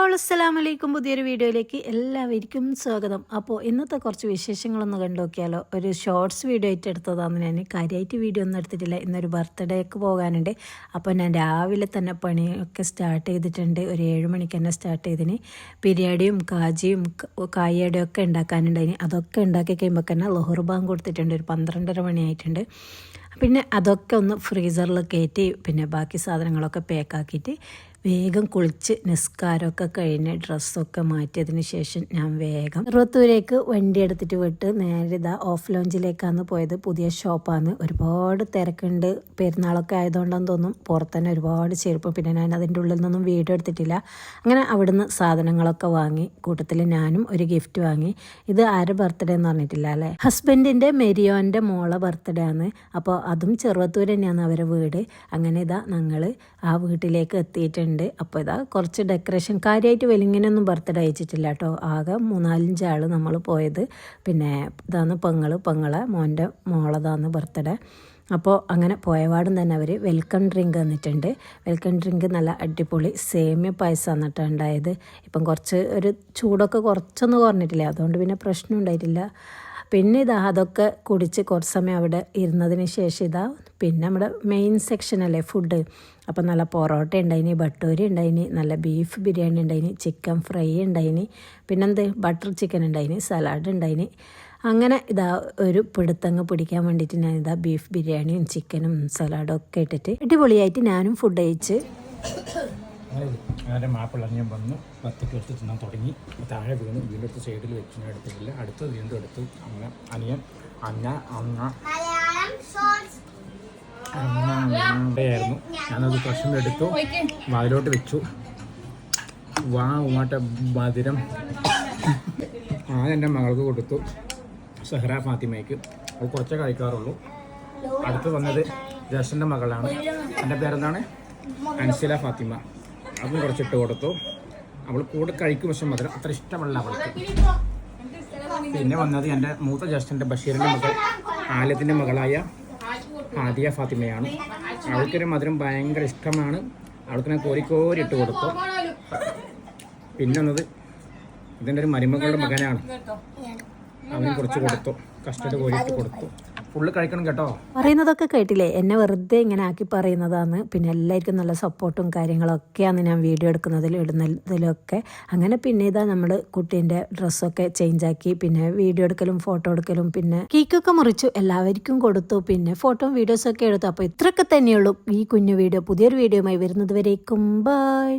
അസ്സലാമലൈക്കും. പുതിയൊരു വീഡിയോയിലേക്ക് എല്ലാവർക്കും സ്വാഗതം. അപ്പോൾ ഇന്നത്തെ കുറച്ച് വിശേഷങ്ങളൊന്ന് കണ്ടു നോക്കിയാലോ. ഒരു ഷോർട്സ് വീഡിയോ ആയിട്ട് എടുത്തതാണ്. ഞാൻ കാര്യമായിട്ട് വീഡിയോ ഒന്നും എടുത്തിട്ടില്ല. ഇന്നൊരു ബർത്ത്ഡേക്ക് പോകാനുണ്ട്. അപ്പോൾ ഞാൻ രാവിലെ തന്നെ പണിയൊക്കെ സ്റ്റാർട്ട് ചെയ്തിട്ടുണ്ട്. ഒരു 7 മണിക്ക് തന്നെ സ്റ്റാർട്ട് ചെയ്തിന്. ബിരിയാണിയും കാജിയും കായയുടെയും ഒക്കെ ഉണ്ടാക്കാനുണ്ടായിന്. അതൊക്കെ ഉണ്ടാക്കി കഴിയുമ്പോൾ തന്നെ ളുഹർ ബാങ്ക് കൊടുത്തിട്ടുണ്ട്. ഒരു 12:30 മണിയായിട്ടുണ്ട്. പിന്നെ അതൊക്കെ ഒന്ന് ഫ്രീസറിൽ കയറ്റി പിന്നെ ബാക്കി സാധനങ്ങളൊക്കെ പാക്കാക്കിയിട്ട് വേഗം കുളിച്ച് നിസ്കാരമൊക്കെ കഴിഞ്ഞ് ഡ്രസ്സൊക്കെ മാറ്റിയതിന് ശേഷം ഞാൻ വേഗം ചെറുവത്തൂരേക്ക് വണ്ടി എടുത്തിട്ട് വിട്ട് നേരെ ഇതാ ഓഫ് ലോഞ്ചിലേക്കാണ് പോയത്. പുതിയ ഷോപ്പാണ്. ഒരുപാട് തിരക്കുണ്ട്. പെരുന്നാളൊക്കെ ആയതുകൊണ്ടെന്ന് തോന്നും. പുറത്തുതന്നെ ഒരുപാട് ചെരുപ്പ്. പിന്നെ ഞാൻ അതിൻ്റെ ഉള്ളിൽ നിന്നൊന്നും വീഡിയോ എടുത്തിട്ടില്ല. അങ്ങനെ അവിടുന്ന് സാധനങ്ങളൊക്കെ വാങ്ങി. കൂട്ടത്തിൽ ഞാനും ഒരു ഗിഫ്റ്റ് വാങ്ങി. ഇത് ആരുടെ ബർത്ത്ഡേ എന്ന് പറഞ്ഞിട്ടില്ല അല്ലേ. ഹസ്ബൻഡിൻ്റെ മെരിയോൻ്റെ മോളെ ബർത്ത്ഡേ ആണ്. അപ്പോൾ അതും ചെറുവത്തൂർ തന്നെയാണ് അവരുടെ വീട്. അങ്ങനെ ഇതാ ഞങ്ങൾ ആ വീട്ടിലേക്ക് എത്തിയിട്ടുണ്ട്. അപ്പോൾ ഇതാ കുറച്ച് ഡെക്കറേഷൻ കാര്യമായിട്ട് വെലിങ്ങനൊന്നും ബർത്ത്ഡേ അയച്ചിട്ടില്ല കേട്ടോ. ആകെ 3-4 ആൾ നമ്മൾ പോയത്. പിന്നെ ഇതാണ് പെങ്ങളെ മോൻ്റെ മോളതാണ് ബർത്ത്ഡേ. അപ്പോൾ അങ്ങനെ പോയപാടും തന്നെ അവർ വെൽക്കം ഡ്രിങ്ക് തന്നിട്ടുണ്ട്. വെൽക്കം ഡ്രിങ്ക് നല്ല അടിപൊളി സേമിയ പായസം എന്നിട്ടാണ് ഉണ്ടായത്. ഇപ്പം കുറച്ച് ഒരു ചൂടൊക്കെ കുറച്ചൊന്നും കുറഞ്ഞിട്ടില്ല. അതുകൊണ്ട് പിന്നെ പ്രശ്നം ഉണ്ടായിട്ടില്ല. പിന്നെ ഇതാ അതൊക്കെ കുടിച്ച് കുറച്ച് സമയം അവിടെ ഇരുന്നതിന് ശേഷം ഇതാ പിന്നെ നമ്മുടെ മെയിൻ സെക്ഷനല്ലേ ഫുഡ്. അപ്പം നല്ല പൊറോട്ട ഉണ്ടായിന്, ബട്ടൂരി ഉണ്ടായിന്, നല്ല ബീഫ് ബിരിയാണി ഉണ്ടായിന്, ചിക്കൻ ഫ്രൈ ഉണ്ടായിന്, പിന്നെന്ത് ബട്ടർ ചിക്കൻ ഉണ്ടായിന്, സലാഡ് ഉണ്ടായിന്. അങ്ങനെ ഇതാ ഒരു പിടുത്തങ്ങ് പിടിക്കാൻ വേണ്ടിയിട്ട് ഞാൻ ഇതാ ബീഫ് ബിരിയാണിയും ചിക്കനും സലാഡും ഒക്കെ ഇട്ടിട്ട് അടിപൊളിയായിട്ട് ഞാനും ഫുഡ് കഴിച്ച് അങ്ങനെ മാപ്പിളഞ്ഞം വന്നു. പത്തിക്ക് എടുത്ത് തിന്നാൻ തുടങ്ങി. താഴെ വീണ്. വീണ്ടും എടുത്ത് സൈഡിൽ വെച്ച് ഞാൻ എടുത്തിട്ടില്ല. അടുത്ത് വീണ്ടും എടുത്തു. അങ്ങനെ അനിയൻ അന്നയായിരുന്നു. ഞാനത് കഷ്ണം എടുത്തു വായിലോട്ട് വെച്ചു. ഉമാട്ട മധുരം എൻ്റെ മകൾക്ക് കൊടുത്തു, സഹ്റ ഫാത്തിമയ്ക്ക്. അത് കുറച്ചേ കഴിക്കാറുള്ളൂ. അടുത്ത് വന്നത് ജേഷൻ്റെ മകളാണ്. എൻ്റെ പേരെന്താണ്? അൻസില ഫാത്തിമ. അതും കുറച്ചിട്ട് കൊടുത്തു. അവൾ കൂടെ കഴിക്കും, പക്ഷെ മധുരം അത്ര ഇഷ്ടമല്ല അവൾക്ക്. പിന്നെ വന്നത് എൻ്റെ മൂത്ത ജ്യേഷ്ഠൻ്റെ ബഷീറിൻ്റെ മകൾ ആലത്തിൻ്റെ മകളായ ആദിയ ഫാത്തിമയാണ്. അവൾക്കൊരു മധുരം ഭയങ്കര ഇഷ്ടമാണ്. അവൾക്ക് ഞാൻ കോരി ഇട്ട് കൊടുത്തു. പിന്നെ വന്നത് ഇതിൻ്റെ ഒരു മരുമകളുടെ മകനാണ്. അവനും കുറച്ച് കൊടുത്തു, കസ്റ്റഡ് കോരിയിട്ട് കൊടുത്തു. ഫുള്ള് കഴിക്കണം കേട്ടോ. പറയുന്നതൊക്കെ കേട്ടില്ലേ. എന്നെ വെറുതെ ഇങ്ങനെ ആക്കി പറയുന്നതാണ്. പിന്നെ എല്ലാവർക്കും നല്ല സപ്പോർട്ടും കാര്യങ്ങളൊക്കെയാണ് ഞാൻ വീഡിയോ എടുക്കുന്നതിലും ഇടുന്നതിലൊക്കെ. അങ്ങനെ പിന്നെ ഇതാ നമ്മൾ കുട്ടീൻ്റെ ഡ്രസ്സൊക്കെ ചേഞ്ചാക്കി പിന്നെ വീഡിയോ എടുക്കലും ഫോട്ടോ എടുക്കലും പിന്നെ കേക്കൊക്കെ മുറിച്ചു എല്ലാവർക്കും കൊടുത്തു. പിന്നെ ഫോട്ടോയും വീഡിയോസൊക്കെ എടുത്തു. അപ്പോൾ ഇത്രയൊക്കെ തന്നെയുള്ളൂ ഈ കുഞ്ഞു വീഡിയോ. പുതിയൊരു വീഡിയോയുമായി വരുന്നത് വരേക്കും ബൈ.